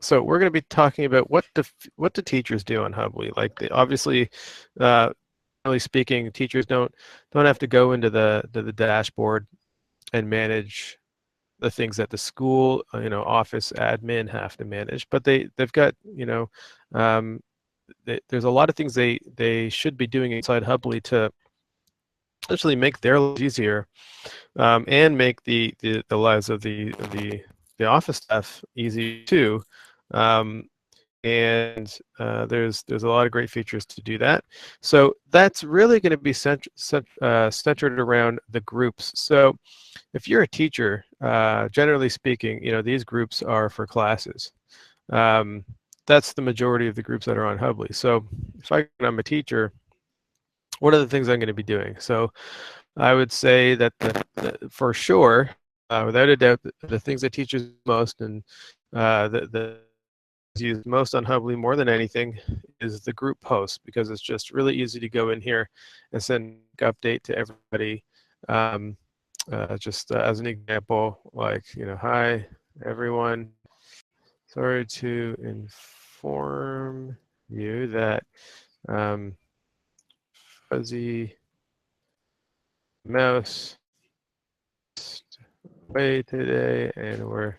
So we're going to be talking about what do teachers do on Hubbli. Like obviously, generally speaking, teachers don't have to go into the dashboard and manage the things that the school office admin have to manage, but they've got um, there's a lot of things they should be doing inside Hubbli to actually make their lives easier, and make the lives of the office staff easy too. Um, and there's a lot of great features to do that. So that's really going to be centered around the groups. So if you're a teacher, generally speaking, these groups are for classes. Um, that's the majority of the groups that are on Hubbli. So if I'm a teacher, what are the things I'm going to be doing? So I would say that for sure, without a doubt, the things that teachers most and the used most on Hubbli more than anything is the group post, because it's just really easy to go in here and send an update to everybody. Just as an example, like, hi everyone, sorry to inform you that um, Fuzzy Mouse away today, and we're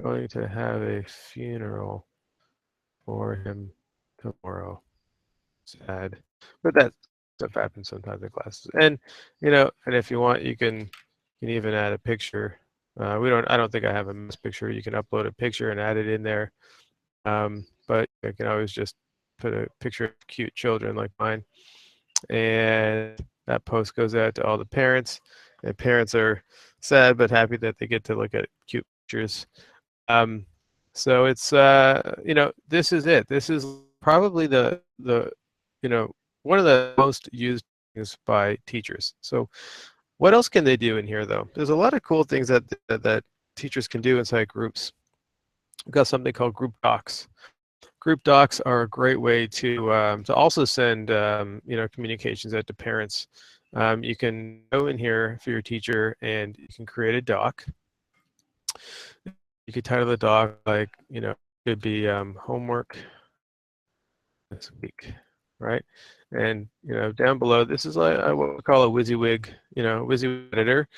going to have a funeral for him tomorrow. Sad, but that stuff happens sometimes in classes. And and if you want, you can even add a picture. I don't think I have a mouse picture. You can upload a picture and add it in there. But I can always just put a picture of cute children like mine, and that post goes out to all the parents, and parents are sad but happy that they get to look at cute pictures. So it's this is it. This is probably the one of the most used things by teachers. So what else can they do in here though? There's a lot of cool things that teachers can do inside groups. We've got something called group docs. Group docs are a great way to also send communications out to parents. You can go in here for your teacher and you can create a doc. You could title the doc like, it could be homework this week, right? And down below, this is like what we call a WYSIWYG, WYSIWYG editor.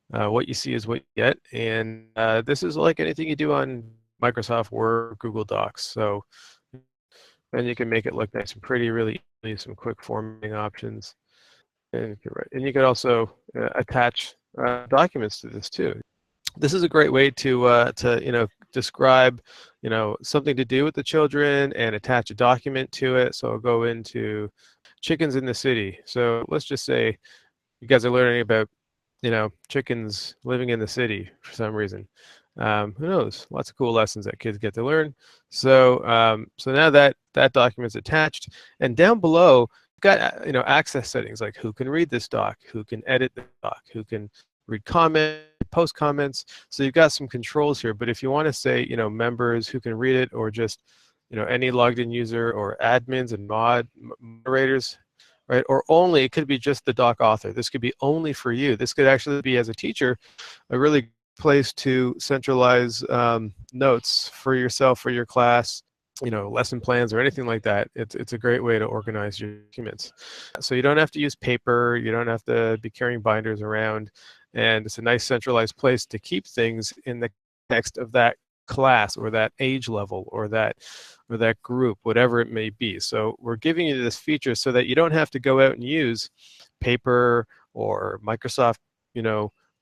What you see is what you get, and this is like anything you do on Microsoft Word or Google Docs. So then you can make it look nice and pretty, really easy, some quick formatting options, and you could also attach documents to this too. This is a great way to describe something to do with the children and attach a document to it. So I'll go into chickens in the city. So let's just say you guys are learning about chickens living in the city for some reason. Who knows? Lots of cool lessons that kids get to learn. So so now that document's attached, and down below you've got access settings like who can read this doc, who can edit the doc, who can read comments, post comments. So you've got some controls here. But if you want to say members who can read it, or just any logged in user, or admins and moderators, right? Or only, it could be just the doc author. This could be only for you. This could actually be, as a teacher, a really place to centralize notes for yourself, for your class, lesson plans or anything like that. It's a great way to organize your documents. So you don't have to use paper. You don't have to be carrying binders around. And it's a nice centralized place to keep things in the context of that class, or that age level, or that group, whatever it may be. So we're giving you this feature so that you don't have to go out and use paper or Microsoft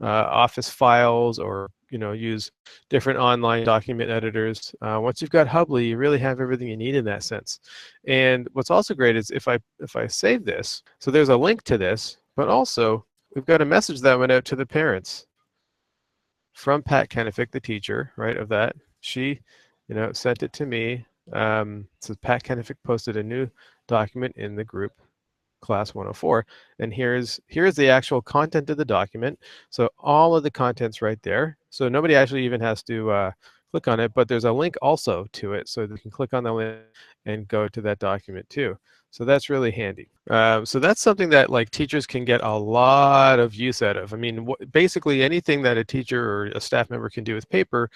Office files, or use different online document editors. Once you've got Hubbli, you really have everything you need in that sense. And what's also great is if I save this, so there's a link to this, but also we've got a message that went out to the parents from Pat Kenefick, the teacher, right, of that. She, sent it to me. So Pat Kenefick posted a new document in the group class 104, and here's the actual content of the document. So all of the content's right there. So nobody actually even has to click on it, but there's a link also to it, so you can click on the link and go to that document too. So that's really handy. So that's something that like teachers can get a lot of use out of. I mean, basically anything that a teacher or a staff member can do with paper,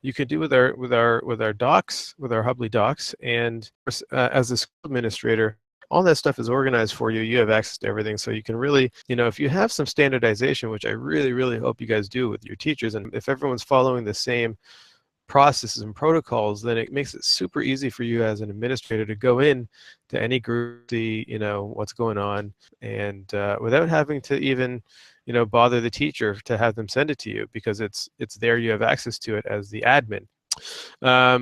you can do with our docs, with our Hubbli docs, and as a school administrator, all that stuff is organized for you. You have access to everything, so you can really, if you have some standardization, which I really, really hope you guys do with your teachers, and if everyone's following the same processes and protocols, then it makes it super easy for you as an administrator to go in to any group, see, what's going on, and without having to even, bother the teacher to have them send it to you, because it's there. You have access to it as the admin.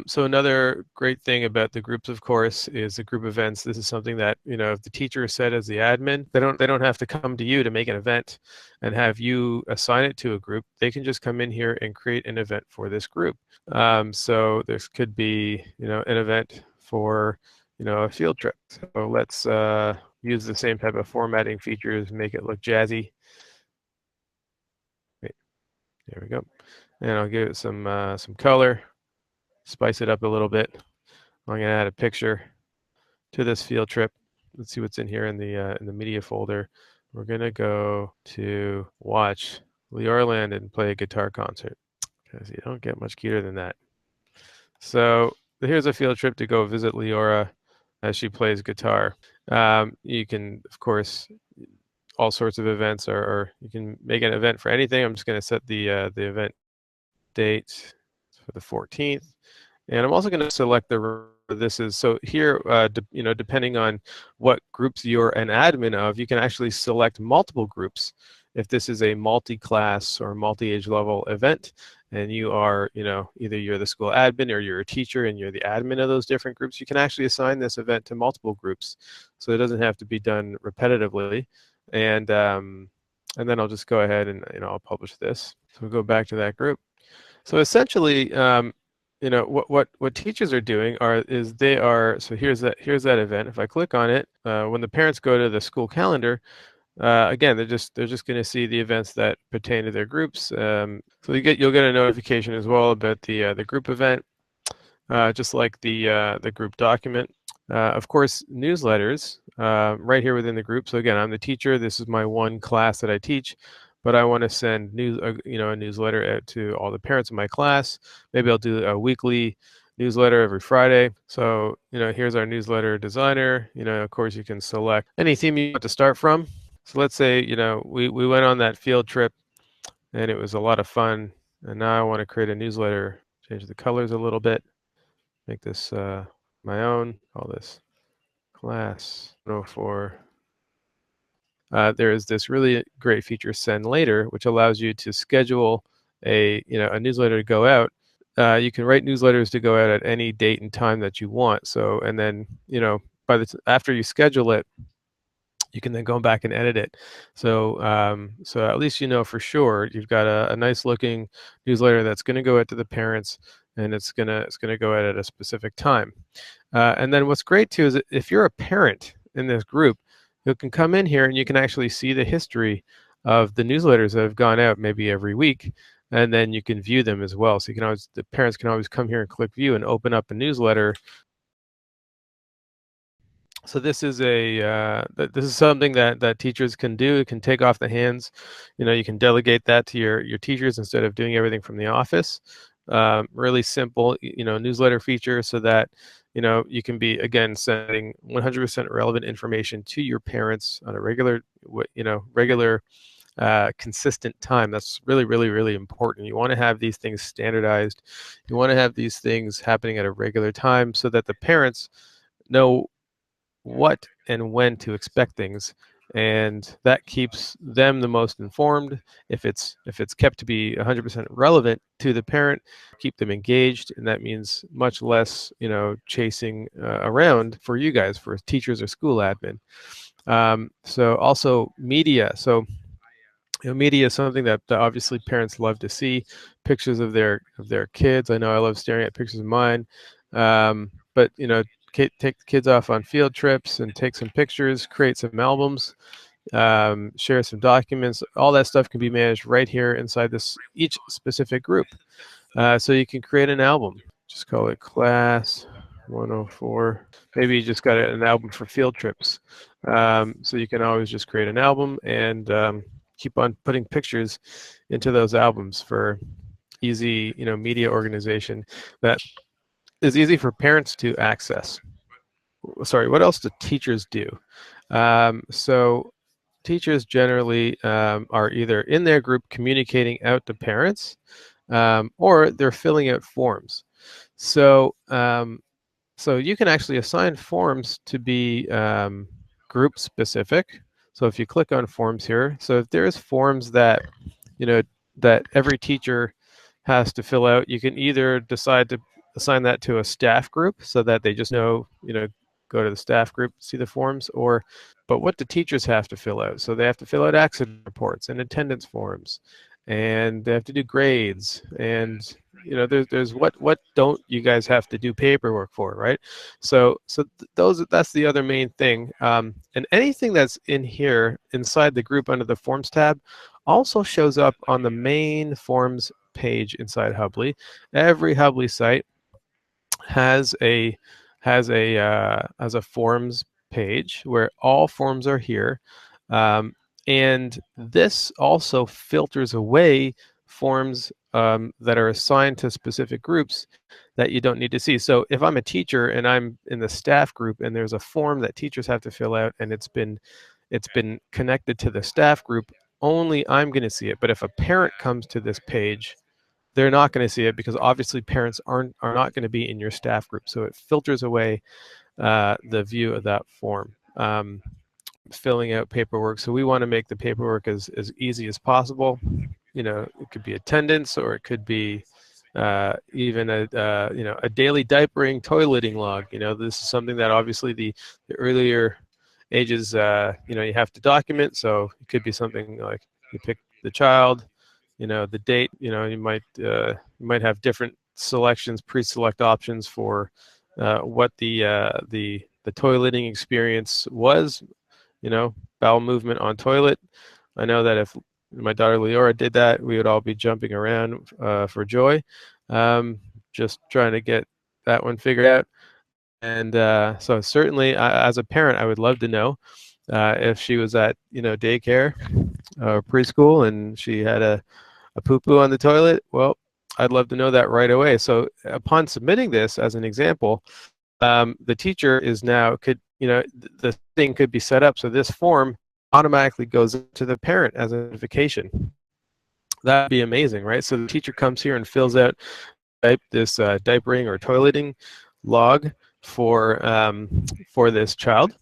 So another great thing about the groups, of course, is the group events. This is something that, if the teacher is set as the admin, they don't have to come to you to make an event and have you assign it to a group. They can just come in here and create an event for this group. So this could be, an event for, a field trip. So let's use the same type of formatting features, make it look jazzy. Wait, there we go. And I'll give it some color. Spice it up a little bit. I'm gonna add a picture to this field trip. Let's see what's in here in the media folder. We're gonna go to watch Leora Landon play a guitar concert, because you don't get much cuter than that. So here's a field trip to go visit Leora as she plays guitar. You can, of course, all sorts of events, or you can make an event for anything. I'm just gonna set the event date for the 14th. And I'm also going to select this is, so here, depending on what groups you're an admin of, you can actually select multiple groups. If this is a multi-class or multi-age level event, and you are, either you're the school admin or you're a teacher and you're the admin of those different groups, you can actually assign this event to multiple groups. So it doesn't have to be done repetitively. And then I'll just go ahead and, I'll publish this. So we'll go back to that group. So essentially, what teachers are doing is they are, so here's that event. If I click on it, when the parents go to the school calendar, again, they're just going to see the events that pertain to their groups. So you'll get a notification as well about the group event, just like the group document. Of course, newsletters right here within the group. So again, I'm the teacher. This is my one class that I teach, but I want to send a newsletter out to all the parents in my class. Maybe I'll do a weekly newsletter every Friday. So here's our newsletter designer. Of course, you can select any theme you want to start from. So let's say we went on that field trip and it was a lot of fun, and now I want to create a newsletter. Change the colors a little bit. Make this my own. Call this class 104. There is this really great feature, Send Later, which allows you to schedule a newsletter to go out. You can write newsletters to go out at any date and time that you want. So, and then after you schedule it, you can then go back and edit it. So so at least for sure you've got a nice looking newsletter that's going to go out to the parents, and it's gonna go out at a specific time. And then what's great too is that if you're a parent in this group, you can come in here and you can actually see the history of the newsletters that have gone out maybe every week, and then you can view them as well. So you can always, the parents can always come here and click view and open up a newsletter. So this is this is something that teachers can do. It can take off the hands. You can delegate that to your teachers instead of doing everything from the office. Really simple, newsletter feature, so that you can be, again, sending 100% relevant information to your parents on a regular consistent time. That's really, really, really important. You want to have these things standardized. You want to have these things happening at a regular time so that the parents know what and when to expect things, and that keeps them the most informed. If it's kept to be 100% relevant to the parent, keep them engaged, and that means much less chasing around for you guys, for teachers or school admin. So also media. So media is something that obviously parents love to see, pictures of their kids. I know I love staring at pictures of mine, but take the kids off on field trips and take some pictures, create some albums, share some documents. All that stuff can be managed right here inside each specific group. So you can create an album. Just call it Class 104. Maybe you just got an album for field trips. So you can always just create an album and keep on putting pictures into those albums for easy, media organization that is easy for parents to access. Sorry, what else do teachers do? So teachers generally are either in their group communicating out to parents, or they're filling out forms. So so you can actually assign forms to be group specific. So if you click on forms here, so if there's forms that you know that every teacher has to fill out, you can either decide to assign that to a staff group so that they just know, go to the staff group, see the forms, or but what do teachers have to fill out? So they have to fill out accident reports and attendance forms, and they have to do grades, and there's what don't you guys have to do paperwork for, right? So that's the other main thing. And anything that's in here inside the group under the forms tab also shows up on the main forms page inside Hubbli. Every Hubbli site has a forms page where all forms are here, and this also filters away forms that are assigned to specific groups that you don't need to see. So if I'm a teacher and I'm in the staff group and there's a form that teachers have to fill out and it's been connected to the staff group, only I'm going to see it. But if a parent comes to this page, they're not going to see it because obviously parents are not going to be in your staff group. So it filters away the view of that form. Filling out paperwork. So we want to make the paperwork as easy as possible. It could be attendance, or it could be even a daily diapering, toileting log. This is something that obviously the earlier ages, you have to document. So it could be something like you pick the child, the date. You might have different selections, pre-select options for what the toileting experience was. Bowel movement on toilet. I know that if my daughter Leora did that, we would all be jumping around for joy. Just trying to get that one figured out. And so certainly, as a parent, I would love to know if she was at daycare or preschool and she had a poo-poo on the toilet. Well, I'd love to know that right away. So upon submitting this as an example, the teacher is now the thing could be set up so this form automatically goes to the parent as a notification. That'd be amazing, right? So the teacher comes here and fills out this diapering or toileting log for this child,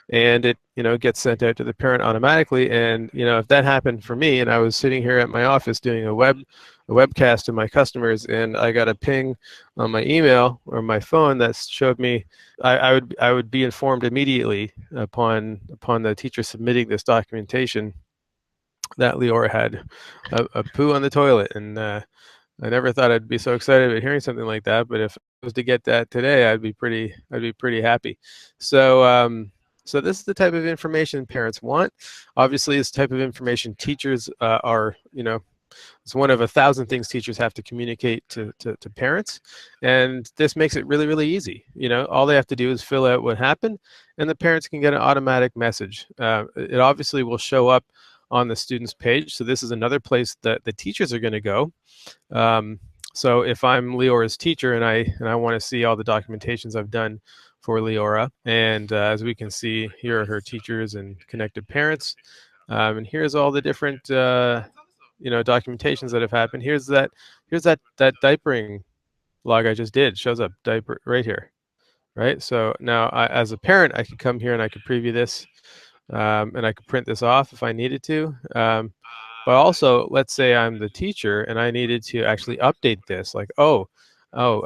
and it gets sent out to the parent automatically. And if that happened for me and I was sitting here at my office doing a webcast to my customers and I got a ping on my email or my phone that showed me, I would be informed immediately upon the teacher submitting this documentation that Leora had a poo on the toilet. And I never thought I'd be so excited about hearing something like that, but if I was to get that today, I'd be pretty happy. So this is the type of information parents want. Obviously, this type of information teachers are, it's one of 1,000 things teachers have to communicate to parents, and this makes it really, really easy. All they have to do is fill out what happened, and the parents can get an automatic message. It obviously will show up on the student's page, so this is another place that the teachers are going to go. So if I'm Leora's teacher and I want to see all the documentations I've done for Leora, and as we can see, here are her teachers and connected parents, and here's all the different documentations that have happened. Here's that diapering log I just did. Shows up diaper right here, right? So now as a parent, I could come here and I could preview this, and I could print this off if I needed to. But also, let's say I'm the teacher and I needed to actually update this, like,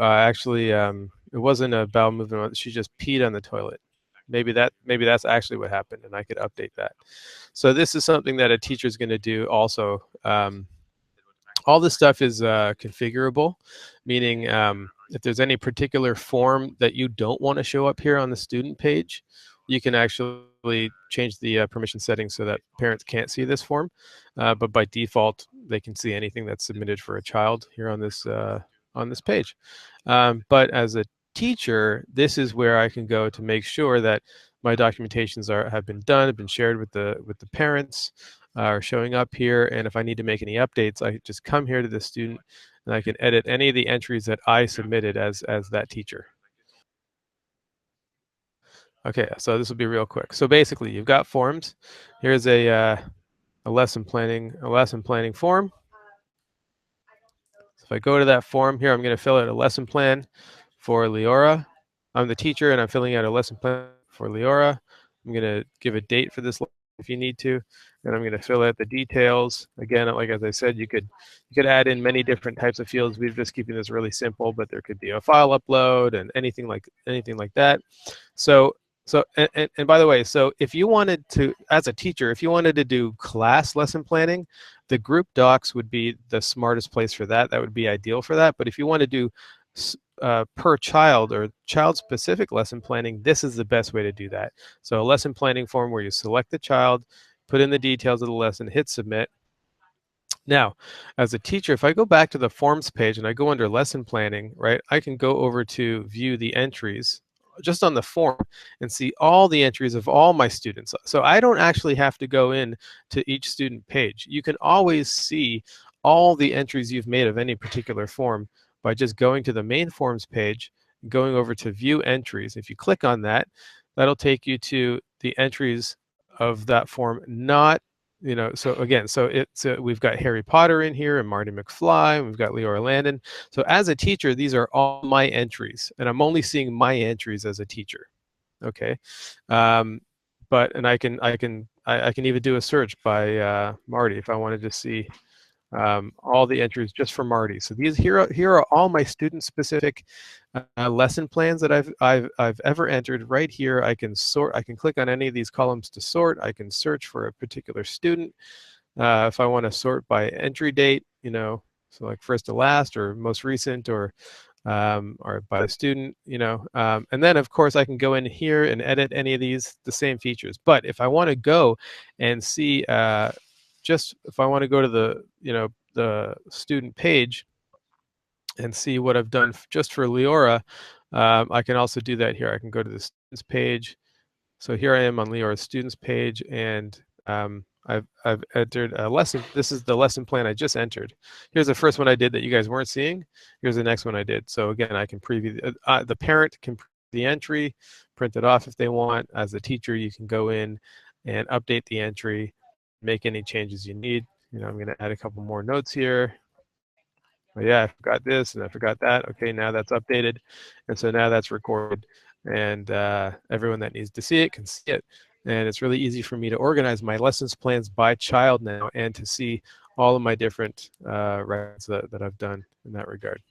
actually, it wasn't a bowel movement. She just peed on the toilet. Maybe that's actually what happened, and I could update that. So this is something that a teacher is going to do also. All this stuff is configurable, meaning if there's any particular form that you don't want to show up here on the student page, you can actually change the permission settings so that parents can't see this form, but by default, they can see anything that's submitted for a child here on this page. But as a teacher, this is where I can go to make sure that my documentations have been done, have been shared with the parents, are showing up here. And if I need to make any updates, I just come here to the student and I can edit any of the entries that I submitted as that teacher. Okay, so this will be real quick. So basically, you've got forms. Here's a lesson planning form. So if I go to that form here, I'm going to fill out a lesson plan for Leora. I'm the teacher, and I'm filling out a lesson plan for Leora. I'm going to give a date for this if you need to, and I'm going to fill out the details. Again, like as I said, you could add in many different types of fields. We're just keeping this really simple, but there could be a file upload and anything like that. And by the way, so if you wanted to, as a teacher, if you wanted to do class lesson planning, the group docs would be the smartest place for that. That would be ideal for that. But if you want to do per child or child-specific lesson planning, this is the best way to do that. So a lesson planning form where you select the child, put in the details of the lesson, hit submit. Now, as a teacher, if I go back to the forms page and I go under lesson planning, right, I can go over to view the entries just on the form and see all the entries of all my students. So I don't actually have to go in to each student page. You can always see all the entries you've made of any particular form by just going to the main forms page, going over to view entries. If you click on that, that'll take you to the entries of that form, not so again, we've got Harry Potter in here and Marty McFly, and we've got Leora Landon. So as a teacher, these are all my entries, and I'm only seeing my entries as a teacher. Okay, and I can even do a search by Marty if I wanted to see all the entries just for Marty. So here are all my student-specific lesson plans that I've ever entered. Right here, I can sort. I can click on any of these columns to sort. I can search for a particular student. If I want to sort by entry date, so like first to last or most recent or by the student, and then of course I can go in here and edit any of the same features. But if I want to go and see if I want to go to the student page and see what I've done just for Leora, I can also do that here. I can go to the students page. So here I am on Leora's students page, and I've entered a lesson. This is the lesson plan I just entered. Here's the first one I did that you guys weren't seeing. Here's the next one I did. So again, I can preview the parent can preview the entry, print it off if they want. As a teacher, you can go in and update the entry, make any changes you need. I'm going to add a couple more notes here. But yeah, I forgot this and I forgot that. Okay, now that's updated. And so now that's recorded. And everyone that needs to see it can see it. And it's really easy for me to organize my lessons plans by child now and to see all of my different writes that I've done in that regard.